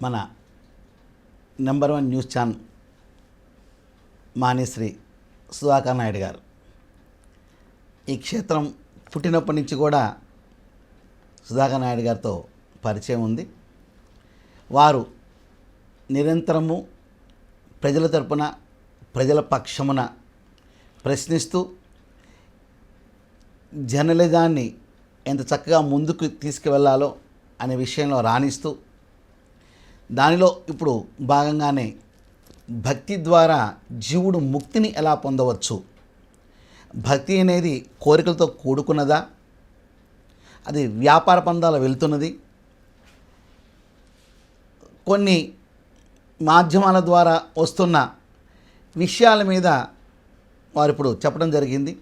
మన number 1 news channel మానేశ్రీ సుధాకర్ నాయుడు గారు ఈ క్షేత్రం పుట్టినప్పటి నుంచి కూడా సుధాకర్ నాయుడు గారితో పరిచయం ఉంది. వారు నిరంతరము ప్రజల తరపున ప్రజల పక్షమున ప్రశ్నిస్తూ జర్నలిజాన్ని ఎంత చక్కగా ముందుకు తీసుకువెళ్ళాలో అనే విషయంలో రాణిస్తూ దానిలో ఇప్పుడు భాగంగానే భక్తి ద్వారా జీవుడు ముక్తిని ఎలా పొందవచ్చు, భక్తి అనేది కోరికలతో కూడుకున్నదా, అది వ్యాపార పందాలు వెళ్తున్నది, కొన్ని మాధ్యమాల ద్వారా వస్తున్న విషయాల మీద వారు ఇప్పుడు చెప్పడం జరిగింది.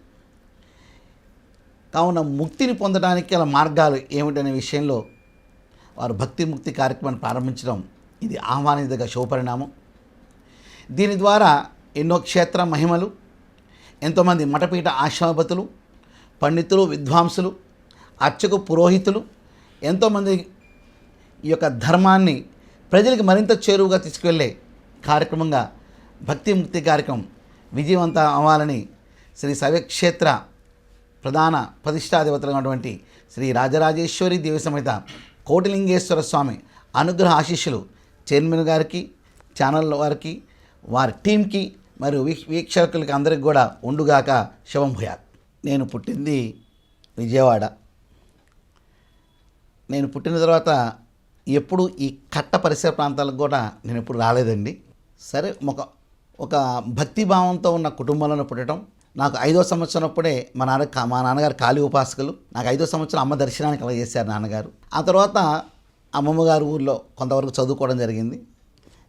కావున ముక్తిని పొందడానికి గల మార్గాలు ఏమిటనే విషయంలో వారు భక్తి ముక్తి కార్యక్రమాన్ని ప్రారంభించడం ఇది ఆహ్వానించదగ్గ శుభపరిణామం. దీని ద్వారా ఎన్నో క్షేత్ర మహిమలు, ఎంతోమంది మఠపీఠ ఆశ్రమపతులు, పండితులు, విద్వాంసులు, అర్చకు పురోహితులు ఎంతోమంది ఈ యొక్క ధర్మాన్ని ప్రజలకు మరింత చేరువుగా తీసుకువెళ్ళే కార్యక్రమంగా భక్తి ముక్తి కార్యక్రమం విజయవంతం అవ్వాలని శ్రీ శైవక్షేత్ర ప్రధాన ప్రతిష్టాదేవతలు ఉన్నటువంటి శ్రీ రాజరాజేశ్వరి దేవి సమేత కోటిలింగేశ్వర స్వామి అనుగ్రహ ఆశీస్సులు చైర్మన్ గారికి, ఛానల్ వారికి, వారి టీంకి మరియు వీక్షకులకి అందరికి కూడా ఉండుగాక. శుభం భూయాత్. నేను పుట్టింది విజయవాడ. నేను పుట్టిన తర్వాత ఎప్పుడు ఈ కట్ట పరిసర ప్రాంతాలకు కూడా నేను ఎప్పుడు రాలేదండి. సరే, ఒక భక్తిభావంతో ఉన్న కుటుంబంలో పుట్టడం. నాకు 5వ సంవత్సరం అప్పుడే మా నాన్నగారు కాళీ ఉపాసకులు. నాకు 5వ సంవత్సరం అమ్మ దర్శనానికి అలా చేశారు నాన్నగారు. ఆ తర్వాత అమ్మమ్మ గారు ఊళ్ళో కొంతవరకు చదువుకోవడం జరిగింది.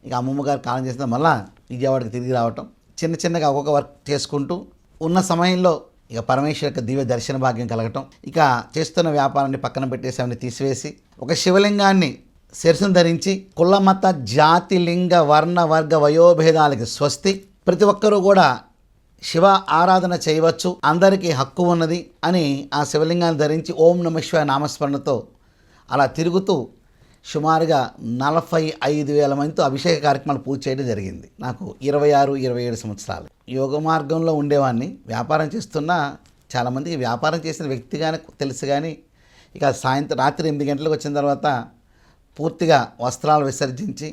ఇక అమ్మమ్మ గారు కాలం చేసిన మళ్ళా విజయవాడకి తిరిగి రావటం, చిన్నగా ఒక్కొక్క వర్క్ చేసుకుంటూ ఉన్న సమయంలో ఇక పరమేశ్వర యొక్క దివ్య దర్శన భాగ్యం కలగటం, ఇక చేస్తున్న వ్యాపారాన్ని పక్కన పెట్టేసి అవన్నీ తీసివేసి ఒక శివలింగాన్ని శిరసును ధరించి కుల మత జాతి లింగ వర్ణ వర్గ వయోభేదాలకి స్వస్తి, ప్రతి ఒక్కరూ కూడా శివ ఆరాధన చేయవచ్చు, అందరికీ హక్కు ఉన్నది అని ఆ శివలింగాన్ని ధరించి ఓం నమః శివాయ నామస్మరణతో అలా తిరుగుతూ సుమారుగా 45,000 మందితో అభిషేక కార్యక్రమాలు పూర్తి చేయడం జరిగింది. నాకు 26, 27 సంవత్సరాలు. యోగ మార్గంలో ఉండేవాడిని. వ్యాపారం చేస్తున్నా చాలామందికి వ్యాపారం చేసిన వ్యక్తిగానే తెలుసు, కానీ ఇక రాత్రి 8 గంటలకు వచ్చిన తర్వాత పూర్తిగా వస్త్రాలు విసర్జించి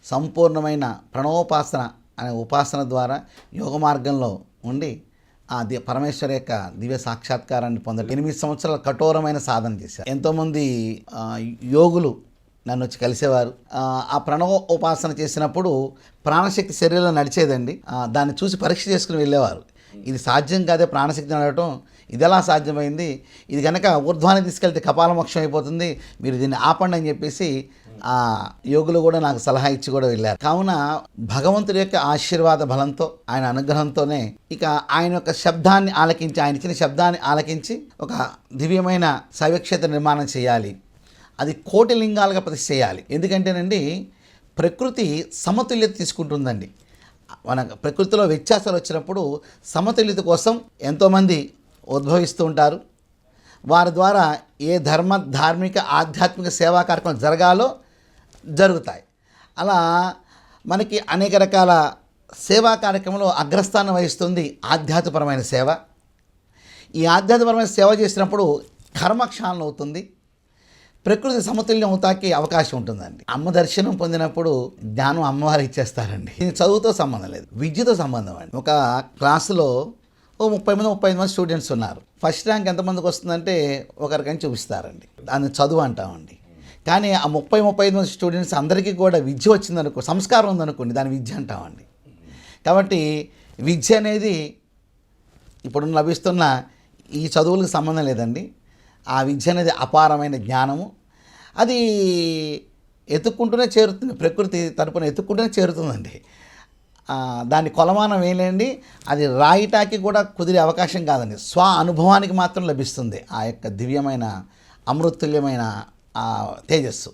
సంపూర్ణమైన ప్రణవోపాసన అనే ఉపాసన ద్వారా యోగ మార్గంలో ఉండి ఆ పరమేశ్వర యొక్క దివ్య సాక్షాత్కారాన్ని పొందడం 8 సంవత్సరాల కఠోరమైన సాధన చేశారు. ఎంతోమంది యోగులు నన్ను వచ్చి కలిసేవారు. ఆ ప్రణవ ఉపాసన చేసినప్పుడు ప్రాణశక్తి శరీరంలో నడిచేదండి. దాన్ని చూసి పరీక్ష చేసుకుని వెళ్ళేవారు. ఇది సాధ్యం కాదే ప్రాణశక్తి నడవటం, ఇది ఎలా సాధ్యమైంది, ఇది కనుక ఊర్ధ్వాన్ని తీసుకెళ్తే కపాలమోక్షం అయిపోతుంది, మీరు దీన్ని ఆపండి అని చెప్పేసి ఆ యోగులు కూడా నాకు సలహా ఇచ్చి కూడా వెళ్ళారు. కావున భగవంతుడి యొక్క ఆశీర్వాద బలంతో, ఆయన అనుగ్రహంతోనే ఇక ఆయన యొక్క శబ్దాన్ని ఆలకించి, ఆయన ఇచ్చిన శబ్దాన్ని ఆలకించి ఒక దివ్యమైన శైవక్షేత్ర నిర్మాణం చేయాలి. అది కోటి లింగాలుగా ప్రతిష్ఠ చేయాలి. ఎందుకంటేనండి ప్రకృతి సమతుల్యత తీసుకుంటుందండి. మన ప్రకృతిలో వ్యత్యాసాలు వచ్చినప్పుడు సమతుల్యత కోసం ఎంతోమంది ఉద్భవిస్తూ ఉంటారు. వారి ద్వారా ఏ ధార్మిక ఆధ్యాత్మిక సేవా కార్యక్రమం జరగాలో జరుగుతాయి. అలా మనకి అనేక రకాల సేవా కార్యక్రమంలో అగ్రస్థానం వహిస్తుంది ఆధ్యాత్మికపరమైన సేవ. ఈ ఆధ్యాత్మికపరమైన సేవ చేసినప్పుడు కర్మక్షాళన అవుతుంది, ప్రకృతి సమతుల్యం అవుతాకి అవకాశం ఉంటుందండి. అమ్మ దర్శనం పొందినప్పుడు జ్ఞానం అమ్మవారు ఇచ్చేస్తారండి. ఇది చదువుతో సంబంధం లేదు, విద్యతో సంబంధం అండి. ఒక క్లాసులో 35 మంది స్టూడెంట్స్ ఉన్నారు. ఫస్ట్ ర్యాంక్ ఎంతమందికి వస్తుందంటే ఒకరికని చూపిస్తారండి. దాన్ని చదువు అంటామండి. కానీ ఆ 35 మంది స్టూడెంట్స్ అందరికీ కూడా విద్య వచ్చిందనుకో, సంస్కారం ఉందనుకోండి, దాన్ని విద్య అంటామండి. కాబట్టి విద్య అనేది ఇప్పుడు లభిస్తున్న ఈ చదువులకు సంబంధం లేదండి. ఆ విద్య అనేది అపారమైన జ్ఞానము. అది ఎత్తుక్కుంటూనే చేరుతుంది, ప్రకృతి తరపున ఎత్తుక్కుంటూనే చేరుతుందండి. దాని కొలమానం ఏంటండి, అది రాయటానికి కూడా కుదిరే అవకాశం కాదండి. స్వ అనుభవానికి మాత్రం లభిస్తుంది ఆ యొక్క దివ్యమైన అమృతుల్యమైన తేజస్సు.